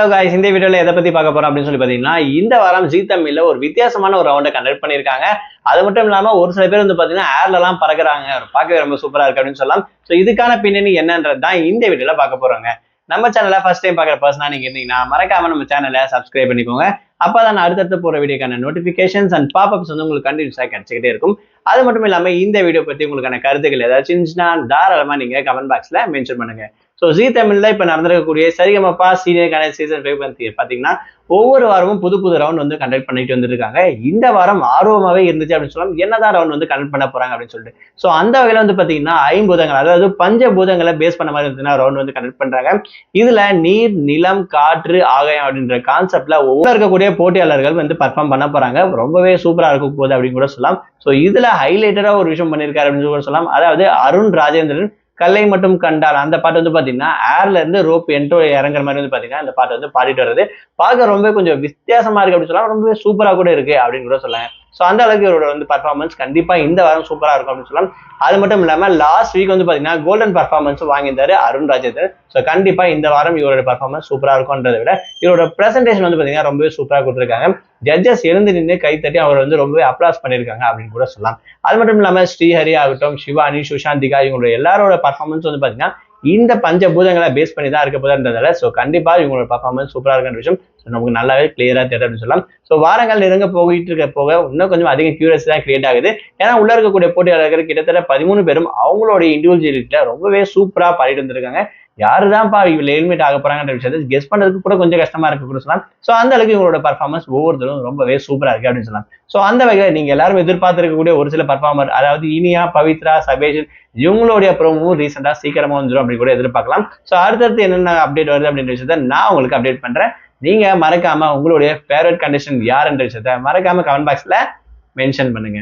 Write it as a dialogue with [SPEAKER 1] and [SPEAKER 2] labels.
[SPEAKER 1] Hello guys, இந்த வீடியோல எதை பத்தி பார்க்க போறோம் அப்படின்னு சொல்லி பாத்தீங்கன்னா, இந்த வாரம் ஜீ தமிழ்ல ஒரு வித்தியாசமான ஒரு ரவுண்டை கண்டக்ட் பண்ணிருக்காங்க. அது மட்டும் இல்லாம ஒரு சில பேர் வந்து பாத்தீங்கன்னா ஏர்ல எல்லாம் பறக்குறாங்க, பார்க்கவே ரொம்ப சூப்பரா இருக்கு அப்படின்னு சொல்லலாம். சோ இதுக்கான பின்னணி என்னன்றது தான் இந்த வீடியோல பார்க்க போறோங்க. நம்ம சேனலை ஃபர்ஸ்ட் டைம் பார்க்குற பர்சனா நீங்க இருந்தீங்கன்னா மறக்காம நம்ம சேனலை சப்ஸ்கிரைப் பண்ணிக்கோங்க. அப்பதான் அடுத்தடுத்து போற வீடியோக்கான நோட்டிபிகேஷன்ஸ் அண்ட் பாப்அப்ஸ் வந்து உங்களுக்கு கண்டினியூஸா கிடைச்சிக்கிட்டே இருக்கும். அது மட்டும் இல்லாம இந்த வீடியோ பத்தி உங்களுக்கான கருத்துக்கள் ஏதாச்சும் இருந்துச்சுன்னா தாராளமா நீங்க கமெண்ட் பாக்ஸ்ல மென்ஷன் பண்ணுங்க. ஸோ ஜீ தமிழ்ல இப்ப நடந்திருக்கக்கூடிய சரிகமபா சீனியர் கணேஷ் சீசன் 5 பத்தி பாத்தீங்கன்னா ஒவ்வொரு வாரமும் புது புது ரவுண்ட் வந்து கண்டக்ட் பண்ணிட்டு வந்துருக்காங்க. இந்த வாரம் ஆர்வமாவே இருந்துச்சு அப்படின்னு சொல்லலாம். என்னதான் ரவுண்ட் வந்து கண்டக்ட் பண்ண போறாங்க அப்படின்னு சொல்லிட்டு. ஸோ அந்த வகையில வந்து பாத்தீங்கன்னா ஐம்பூதங்கள், அதாவது பஞ்சபூதங்களை பேஸ் பண்ண மாதிரி இருந்துச்சுன்னா ரவுண்ட் வந்து கண்டக்ட் பண்றாங்க. இதுல நீர், நிலம், காற்று, ஆகாயம் அப்படின்ற கான்செப்ட்ல ஒவ்வொரு இருக்கக்கூடிய போட்டியாளர்கள் வந்து பர்ஃபார்ம் பண்ண போறாங்க. ரொம்பவே சூப்பரா இருக்கும் போது அப்படின்னு கூட சொல்லலாம். ஸோ இதுல ஹைலைட்டடா ஒரு விஷயம் பண்ணிருக்காரு அப்படின்னு கூட சொல்லலாம். அதாவது அருண் ராஜேந்திரன் கல்லை மட்டும் கண்டால் அந்த பாட்டு வந்து பாத்தீங்கன்னா ஏர்ல இருந்து ரோப் என்ட்ரோ இறங்குற மாதிரி வந்து பாத்தீங்கன்னா அந்த பாட்டு வந்து பாடிட்டு வருது. பார்க்க ரொம்ப கொஞ்சம் வித்தியாசமா இருக்கு அப்படின்னு சொல்லலாம். ரொம்பவே சூப்பரா கூட இருக்கு அப்படின்னு கூட சொல்லலாம். ஸோ அந்த அளவுக்கு இவரோட வந்து பர்ஃபார்மன்ஸ் கண்டிப்பா இந்த வாரம் சூப்பரா இருக்கும் அப்படின்னு சொல்லலாம். அது மட்டும் இல்லாம லாஸ்ட் வீக் வந்து பாத்தீங்கன்னா கோல்டன் பர்ஃபார்மன்ஸ் வாங்கியிருந்தாரு அருண் ராஜேந்தர். ஸோ கண்டிப்பா இந்த வாரம் இவரோட பர்ஃபார்மன்ஸ் சூப்பரா இருக்கும்ன்றதை விட இவரோட பிரசன்டேஷன் வந்து பாத்தீங்கன்னா ரொம்பவே சூப்பரா கொடுத்துருக்காங்க. ஜட்ஜஸ் எழுந்து நின்று கைத்தட்டி அவர் வந்து ரொம்பவே அப்ளாஸ் பண்ணியிருக்காங்க அப்படின்னு கூட சொல்லலாம். அது மட்டும் இல்லாம ஸ்ரீஹரி ஆகட்டும், சிவானி, சுஷாந்திகா இவங்களோட எல்லாரோட பர்ஃபார்மன்ஸ் வந்து பாத்தீங்கன்னா இந்த பஞ்சபூதங்களை பேஸ் பண்ணி தான் இருக்க போதுன்றதால ஸோ கண்டிப்பா இவங்களோட பர்ஃபார்மன்ஸ் சூப்பரா இருக்கிற விஷயம் நமக்கு நல்லாவே கிளியரா தெரியும் அப்படின்னு சொல்லலாம். ஸோ வாரங்கள் நெருங்க போயிட்டு இருக்க போக இன்னும் கொஞ்சம் அதிக கியூரியஸ் தான் கிரியேட் ஆகுது. ஏன்னா உள்ள இருக்கக்கூடிய போட்டியாளர்கள் கிட்டத்தட்ட 13 பேரும் அவங்களோட இண்டிவிஜுவலிட்ட ரொம்பவே சூப்பரா பாடிட்டு வந்திருக்காங்க. யாருதான்ப்பா இவங்க எலிமினேட் ஆக போறாங்கன்ற விஷயத்தை கெஸ் பண்றதுக்கு கூட கொஞ்சம் கஷ்டமா இருக்கு கூட சொல்லலாம். ஸோ அந்த அளவுக்கு இவங்களோட பர்ஃபார்மன்ஸ் ஒவ்வொருத்தரும் ரொம்பவே சூப்பரா இருக்கு அப்படின்னு சொல்லலாம். ஸோ அந்த வகையில் நீங்க எல்லாரும் எதிர்பார்த்திருக்கக்கூடிய ஒரு சில பர்ஃபார்மர், அதாவது இனியா, பவித்ரா, சபேஷ் இவங்களுடைய ப்ரோமோவும் ரீசெண்டா சீக்கிரமா வந்துடும் அப்படி கூட எதிர்பார்க்கலாம். ஸோ அடுத்தடுத்து என்னென்ன அப்டேட் வருது அப்படின்ற விஷயத்த நான் உங்களுக்கு அப்டேட் பண்றேன். நீங்க மறக்காம உங்களுடைய ஃபேவரட் கண்டிஷன் யாருன்ற விஷயத்த மறக்காம கமெண்ட் பாக்ஸ்ல மென்ஷன் பண்ணுங்க.